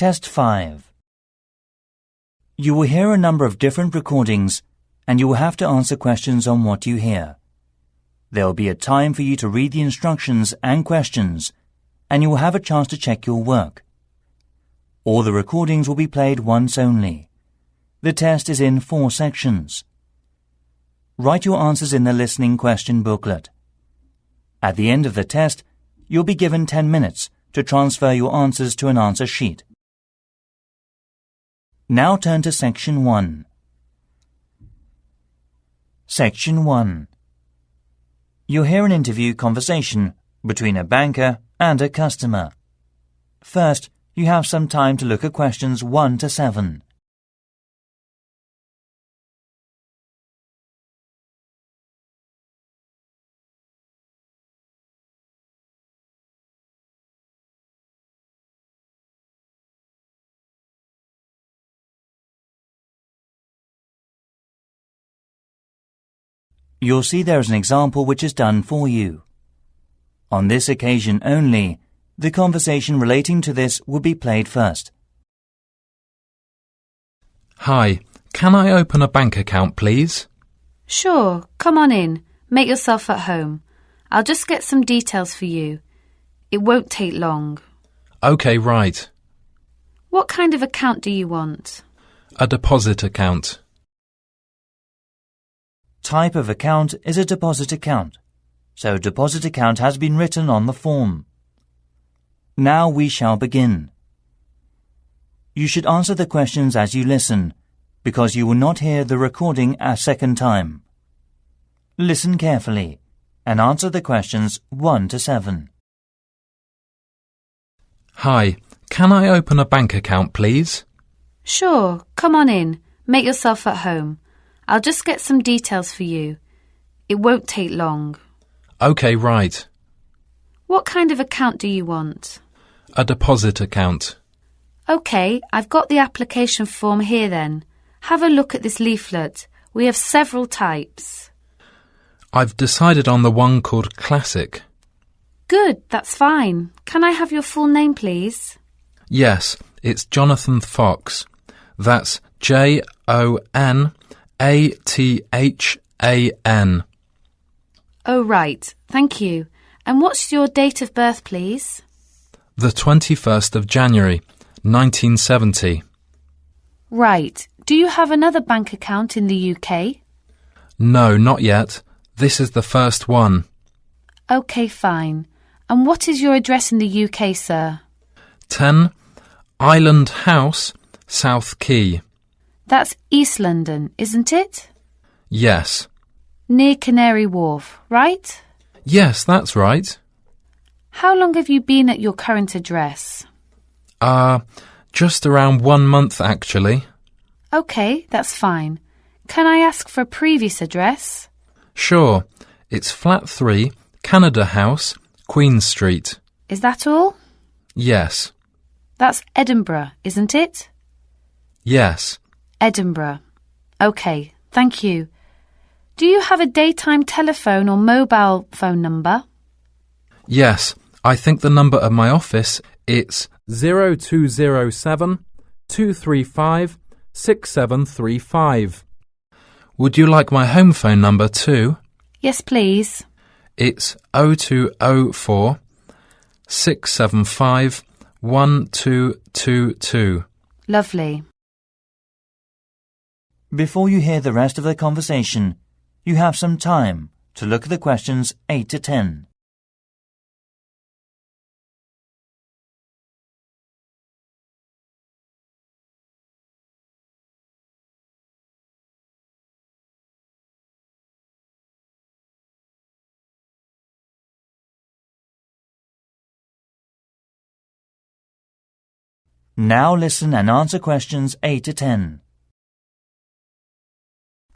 Test 5. You will hear a number of different recordings and you will have to answer questions on what you hear. There will be a time for you to read the instructions and questions, and you will have a chance to check your work. All the recordings will be played once only. The test is in 4 sections. Write your answers in the listening question booklet. At the end of the test, you'll be given 10 minutes to transfer your answers to an answer sheet. Now turn to Section 1. Section 1. You'll hear an interview conversation between a banker and a customer. First, you have some time to look at questions 1 to 7. You'll see there is an example which is done for you. On this occasion only, the conversation relating to this will be played first. Hi, can I open a bank account, please? Sure, come on in. Make yourself at home. I'll just get some details for you. It won't take long. OK, right. What kind of account do you want? A deposit account. Type of account is a deposit account, so deposit account has been written on the form. Now we shall begin. You should answer the questions as you listen, because you will not hear the recording a second time. Listen carefully and answer the questions 1 to 7. Hi, can I open a bank account, please? Sure, come on in. Make yourself at home. I'll just get some details for you. It won't take long. OK, right. What kind of account do you want? A deposit account. OK, I've got the application form here then. Have a look at this leaflet. We have several types. I've decided on the one called Classic. Good, that's fine. Can I have your full name, please? Yes, it's Jonathan Fox. That's JONATHAN. Oh, right. Thank you. And what's your date of birth, please? The 21st of January, 1970. Right. Do you have another bank account in the UK? No, not yet. This is the first one. OK, fine. And what is your address in the UK, sir? 10 Island House, South Quay. That's East London, isn't it? Yes. Near Canary Wharf, right? Yes, that's right. How long have you been at your current address? Just around 1 month, actually. OK, that's fine. Can I ask for a previous address? Sure. It's Flat 3, Canada House, Queen Street. Is that all? Yes. That's Edinburgh, isn't it? Yes. Edinburgh. OK, thank you. Do you have a daytime telephone or mobile phone number? Yes, I think the number of my office, it's 0207 235 6735. Would you like my home phone number too? Yes, please. It's 0204 675 1222. Lovely. Before you hear the rest of the conversation, you have some time to look at the questions 8 to 10. Now listen and answer questions 8 to 10.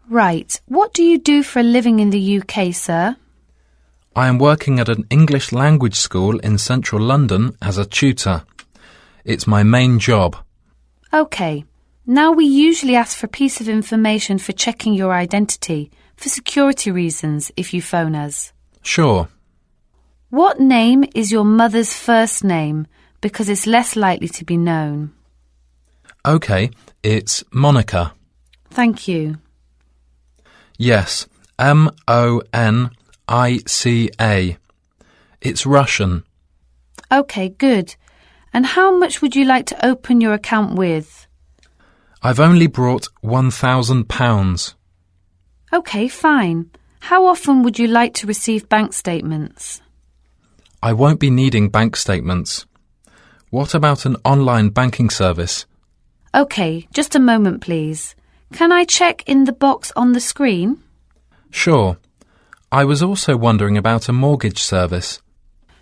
Right. What do you do for a living in the UK, sir? I am working at an English language school in central London as a tutor. It's my main job. OK. Now we usually ask for a piece of information for checking your identity, for security reasons, if you phone us. Sure. What name is your mother's first name, because it's less likely to be known? OK, it's Monica. Thank you. Yes, Monica. It's Russian. OK, good. And how much would you like to open your account with? I've only brought £1,000. OK, fine. How often would you like to receive bank statements? I won't be needing bank statements. What about an online banking service? OK, just a moment, please. Can I check in the box on the screen? Sure. I was also wondering about a mortgage service.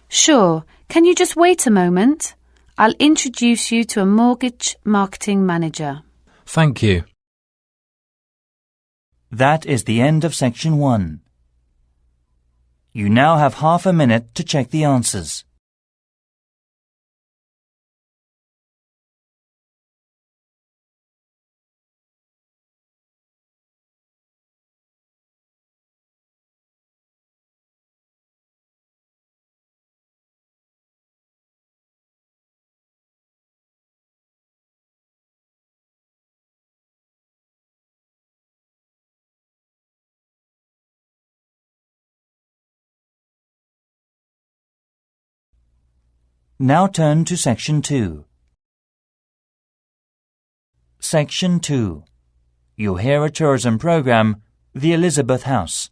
Sure. Can you just wait a moment? I'll introduce you to a mortgage marketing manager. Thank you. That is the end of section 1. You now have half a minute to check the answers. Now turn to section 2. Section 2. You'll hear a tourism program, the Elizabeth House.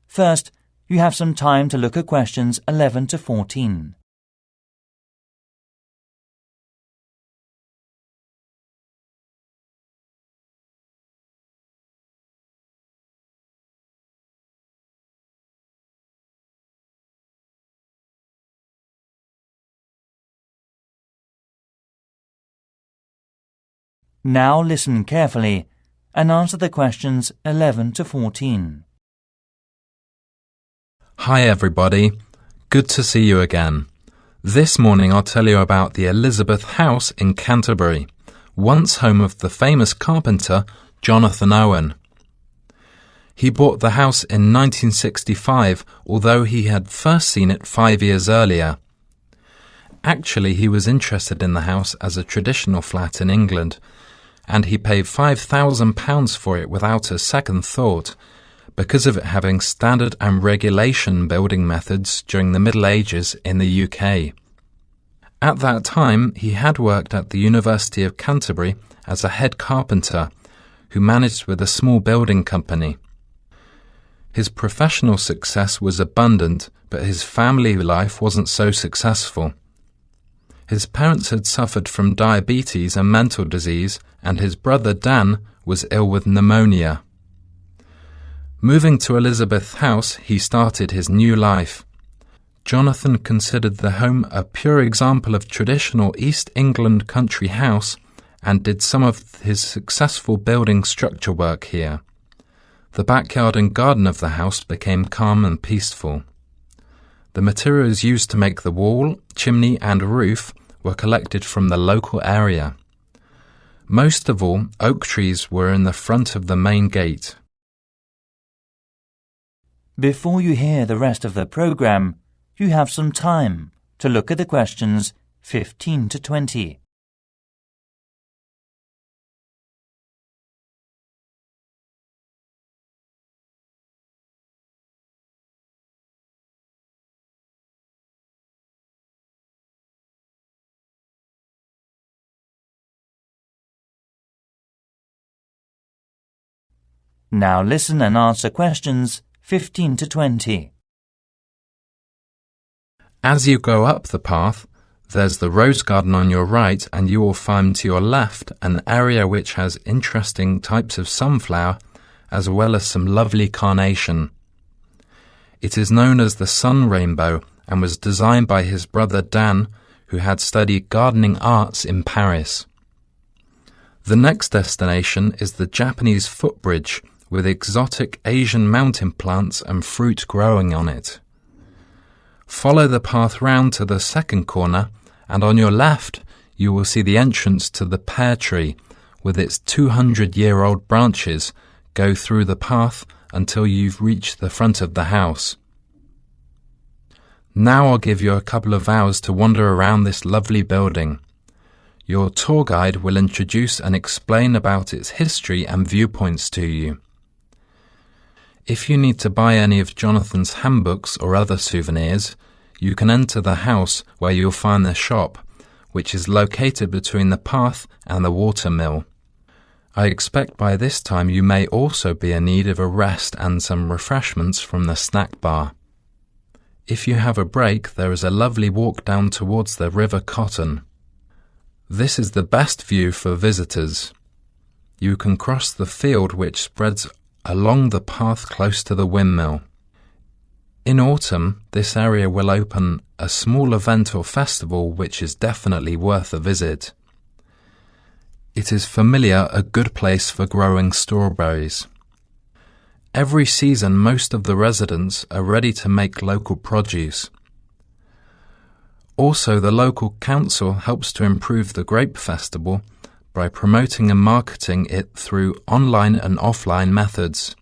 First, you have some time to look at questions 11 to 14. Now listen carefully and answer the questions 11 to 14. Hi everybody. Good to see you again. This morning I'll tell you about the Elizabeth House in Canterbury, once home of the famous carpenter Jonathan Owen. He bought the house in 1965, although he had first seen it 5 years earlier. Actually, he was interested in the house as a traditional flat in England, and he paid £5,000 for it without a second thought, because of it having standard and regulation building methods during the Middle Ages in the UK. At that time, he had worked at the University of Canterbury as a head carpenter, who managed with a small building company. His professional success was abundant, but his family life wasn't so successful. His parents had suffered from diabetes and mental disease, and his brother Dan was ill with pneumonia. Moving to Elizabeth House, he started his new life. Jonathan considered the home a pure example of traditional East England country house and did some of his successful building structure work here. The backyard and garden of the house became calm and peaceful. The materials used to make the wall, chimney and roof were collected from the local area. Most of all, oak trees were in the front of the main gate. Before you hear the rest of the program, you have some time to look at the questions 15 to 20. Now listen and answer questions 15 to 20. As you go up the path, there's the rose garden on your right, and you will find to your left an area which has interesting types of sunflower as well as some lovely carnation. It is known as the sun rainbow and was designed by his brother Dan, who had studied gardening arts in Paris. The next destination is the Japanese footbridge, with exotic Asian mountain plants and fruit growing on it. Follow the path round to the second corner, and on your left you will see the entrance to the pear tree, with its 200-year-old branches go through the path until you've reached the front of the house. Now I'll give you a couple of hours to wander around this lovely building. Your tour guide will introduce and explain about its history and viewpoints to you. If you need to buy any of Jonathan's handbooks or other souvenirs, you can enter the house where you'll find the shop, which is located between the path and the water mill. I expect by this time you may also be in need of a rest and some refreshments from the snack bar. If you have a break, there is a lovely walk down towards the River Cotton. This is the best view for visitors. You can cross the field which spreads along the path close to the windmill. In autumn, this area will open a small event or festival which is definitely worth a visit. It is familiar a good place for growing strawberries. Every season most of the residents are ready to make local produce. Also, the local council helps to improve the grape festival by promoting and marketing it through online and offline methods.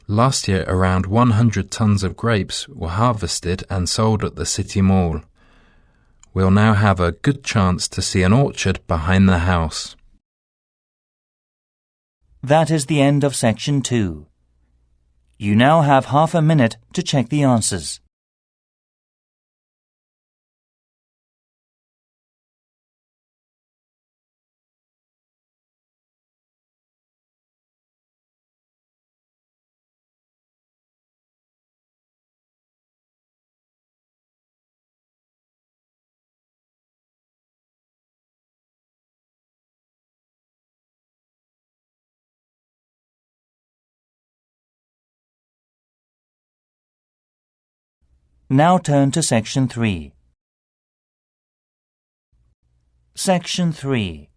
Last year, around 100 tons of grapes were harvested and sold at the City Mall. We'll now have a good chance to see an orchard behind the house. That is the end of section 2. You now have half a minute to check the answers. Now turn to section 3. Section 3.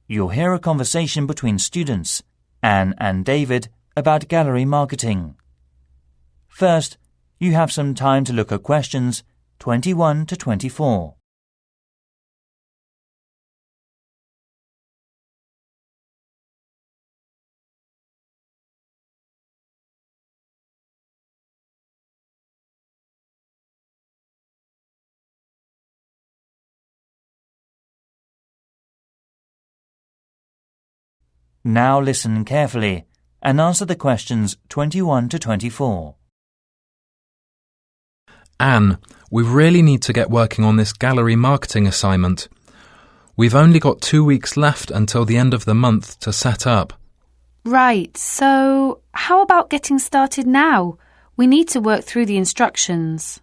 You'll hear a conversation between students, Anne and David, about gallery marketing. First, you have some time to look at questions 21 to 24. Now listen carefully and answer the questions 21 to 24. Anne, we really need to get working on this gallery marketing assignment. We've only got 2 weeks left until the end of the month to set up. Right, so how about getting started now? We need to work through the instructions.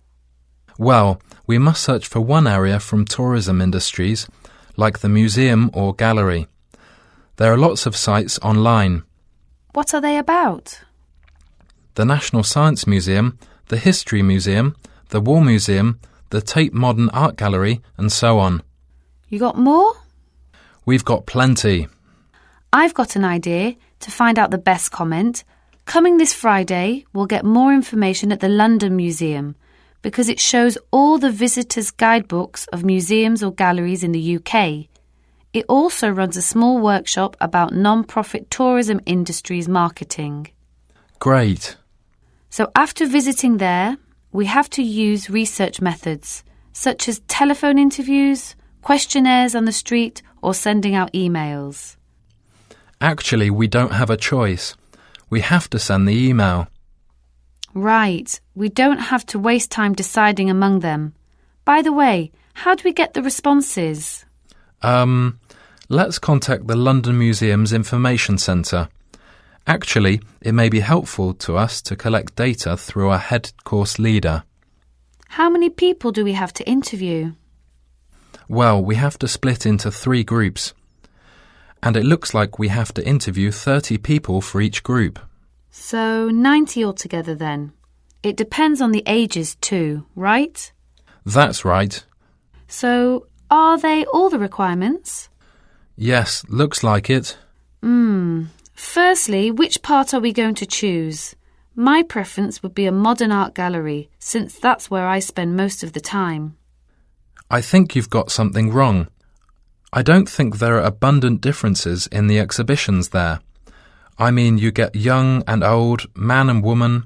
Well, we must search for one area from tourism industries, like the museum or gallery. There are lots of sites online. What are they about? The National Science Museum, the History Museum, the War Museum, the Tate Modern Art Gallery, and so on. You got more? We've got plenty. I've got an idea to find out the best comment. Coming this Friday, we'll get more information at the London Museum because it shows all the visitors' guidebooks of museums or galleries in the UK. It also runs a small workshop about non-profit tourism industries marketing. Great. So after visiting there, we have to use research methods, such as telephone interviews, questionnaires on the street, or sending out emails. Actually, we don't have a choice. We have to send the email. Right. We don't have to waste time deciding among them. By the way, how do we get the responses? Let's contact the London Museum's Information Centre. Actually, it may be helpful to us to collect data through our head course leader. How many people do we have to interview? Well, we have to split into 3 groups. And it looks like we have to interview 30 people for each group. So 90 altogether then. It depends on the ages too, right? That's right. So are they all the requirements? Yes, looks like it. Firstly, which part are we going to choose? My preference would be a modern art gallery, since that's where I spend most of the time. I think you've got something wrong. I don't think there are abundant differences in the exhibitions there. I mean, you get young and old, man and woman,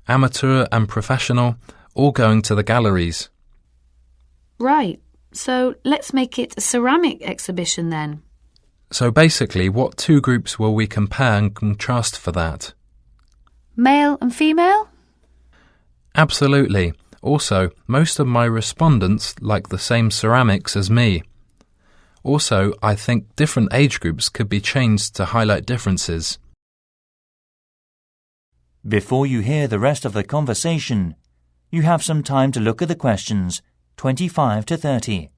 amateur and professional, all going to the galleries. Right. So let's make it a ceramic exhibition then. So basically, what two groups will we compare and contrast for that? Male and female? Absolutely. Also, most of my respondents like the same ceramics as me. Also, I think different age groups could be changed to highlight differences. Before you hear the rest of the conversation, you have some time to look at the questions 25 to 30.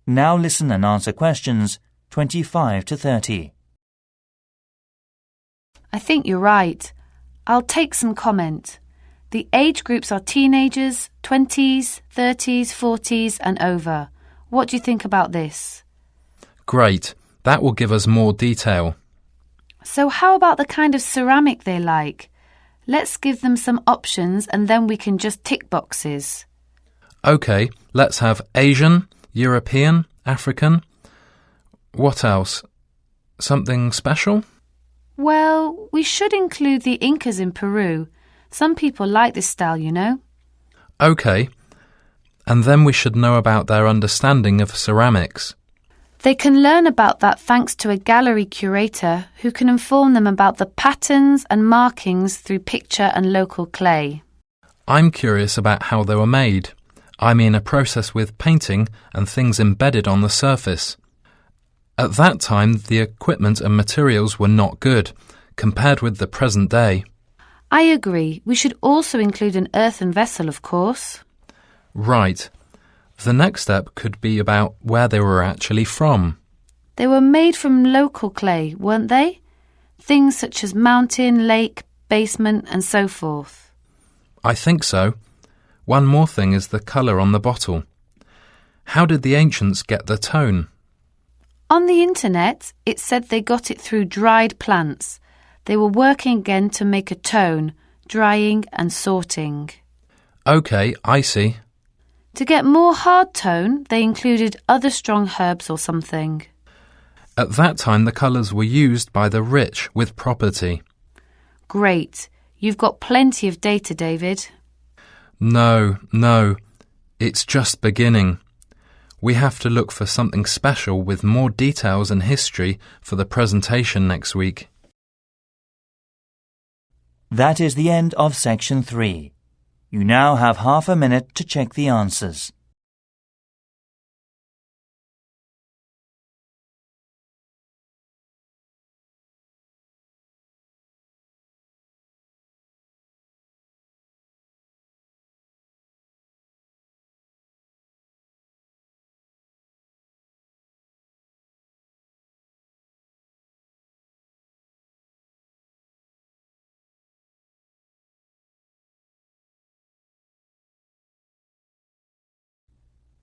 Now listen and answer questions 25 to 30. I think you're right. I'll take some comment. The age groups are teenagers, 20s, 30s, 40s and over. What do you think about this? Great. That will give us more detail. So how about the kind of ceramic they like? Let's give them some options and then we can just tick boxes. OK, let's have Asian, European, African. What else? Something special? Well, we should include the Incas in Peru. Some people like this style, you know. OK. And then we should know about their understanding of ceramics. They can learn about that thanks to a gallery curator who can inform them about the patterns and markings through picture and local clay. I'm curious about how they were made. I mean a process with painting and things embedded on the surface. At that time, the equipment and materials were not good, compared with the present day. I agree. We should also include an earthen vessel, of course. Right. The next step could be about where they were actually from. They were made from local clay, weren't they? Things such as mountain, lake, basement and so forth. I think so. One more thing is the colour on the bottle. How did the ancients get the tone? On the internet, it said they got it through dried plants. They were working again to make a tone, drying and sorting. OK, I see. To get more hard tone, they included other strong herbs or something. At that time, the colours were used by the rich with property. Great. You've got plenty of data, David. No. It's just beginning. We have to look for something special with more details and history for the presentation next week. That is the end of section 3. You now have half a minute to check the answers.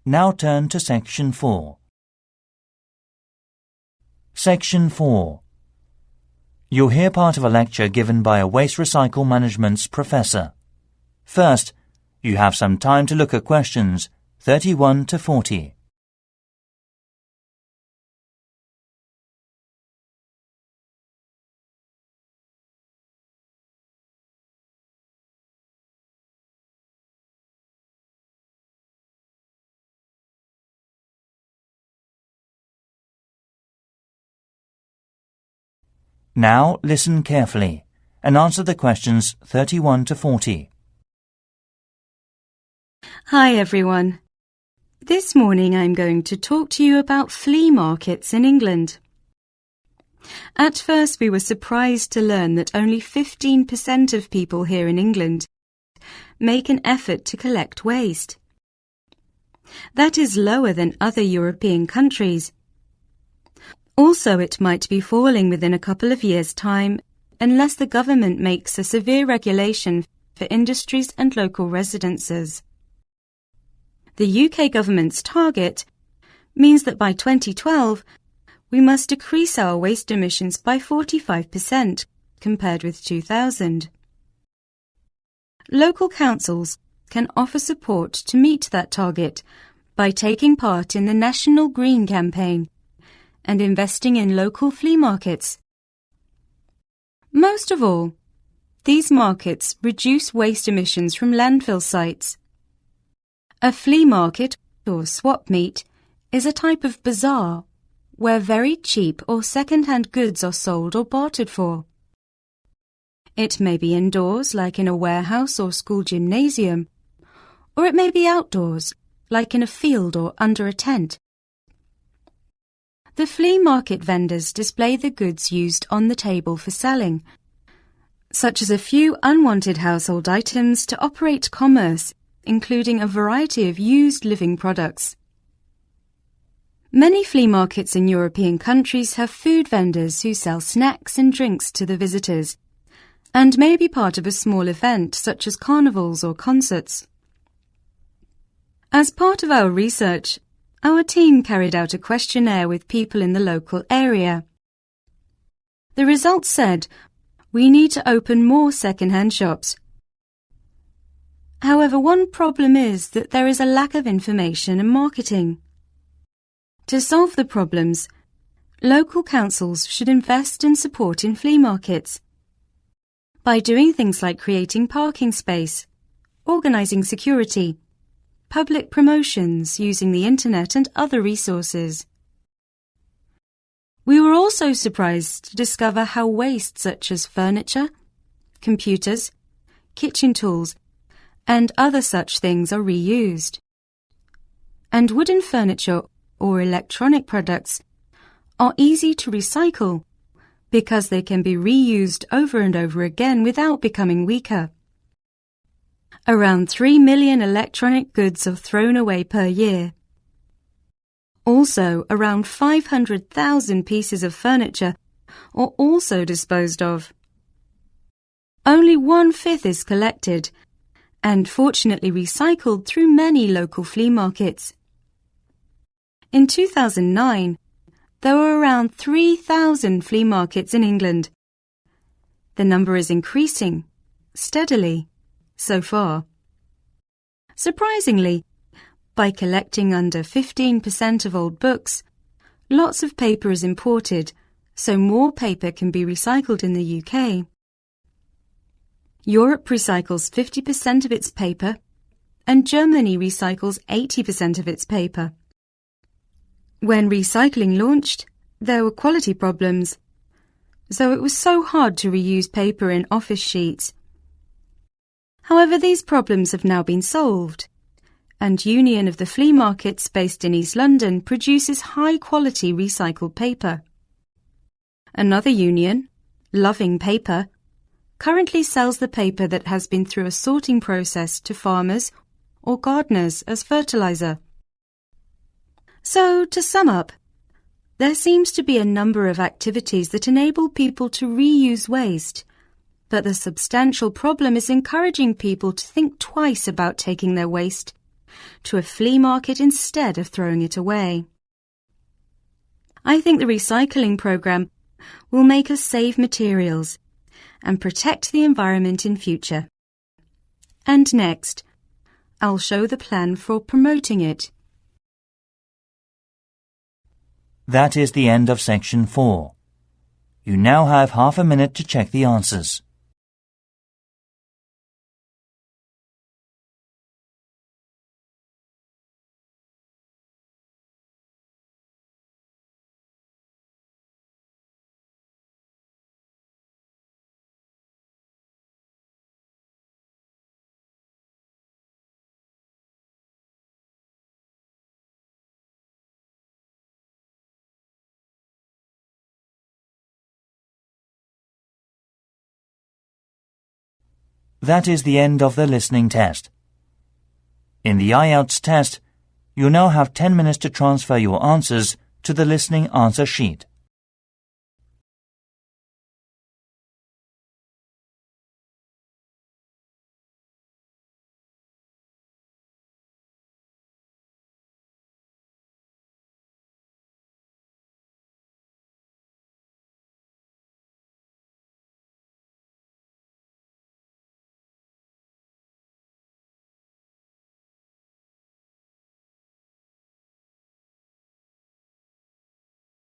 Now turn to Section 4. Section 4. You'll hear part of a lecture given by a waste recycle management's professor. First, you have some time to look at questions 31 to 40. Now listen carefully and answer the questions 31 to 40. Hi everyone. This morning I'm going to talk to you about flea markets in England. At first we were surprised to learn that only 15% of people here in England make an effort to collect waste. That is lower than other European countries. Also, it might be falling within a couple of years' time unless the government makes a severe regulation for industries and local residences. The UK government's target means that by 2012, we must decrease our waste emissions by 45% compared with 2000. Local councils can offer support to meet that target by taking part in the National Green Campaign and investing in local flea markets. Most of all, these markets reduce waste emissions from landfill sites. A flea market, or swap meet, is a type of bazaar where very cheap or second-hand goods are sold or bartered for. It may be indoors, like in a warehouse or school gymnasium, or it may be outdoors, like in a field or under a tent. The flea market vendors display the goods used on the table for selling, such as a few unwanted household items to operate commerce, including a variety of used living products. Many flea markets in European countries have food vendors who sell snacks and drinks to the visitors, and may be part of a small event such as carnivals or concerts. As part of our research, our team carried out a questionnaire with people in the local area. The results said, we need to open more second-hand shops. However, one problem is that there is a lack of information and marketing. To solve the problems, local councils should invest and support in flea markets by doing things like creating parking space, organising security, public promotions using the internet and other resources. We were also surprised to discover how waste such as furniture, computers, kitchen tools, and other such things are reused. And wooden furniture or electronic products are easy to recycle because they can be reused over and over again without becoming weaker. Around 3 million electronic goods are thrown away per year. Also, around 500,000 pieces of furniture are also disposed of. Only 1/5 is collected and fortunately recycled through many local flea markets. In 2009, there were around 3,000 flea markets in England. The number is increasing steadily so far. Surprisingly, by collecting under 15% of old books, lots of paper is imported, so more paper can be recycled in the UK. Europe recycles 50% of its paper, and Germany recycles 80% of its paper. When recycling launched, there were quality problems, so it was so hard to reuse paper in office sheets. However, these problems have now been solved, and Union of the Flea Markets based in East London produces high-quality recycled paper. Another union, Loving Paper, currently sells the paper that has been through a sorting process to farmers or gardeners as fertilizer. So, to sum up, there seems to be a number of activities that enable people to reuse waste, but the substantial problem is encouraging people to think twice about taking their waste to a flea market instead of throwing it away. I think the recycling program will make us save materials and protect the environment in future. And next, I'll show the plan for promoting it. That is the end of section 4. You now have half a minute to check the answers. That is the end of the listening test. In the Ielts test, you now have 10 minutes to transfer your answers to the listening answer sheet.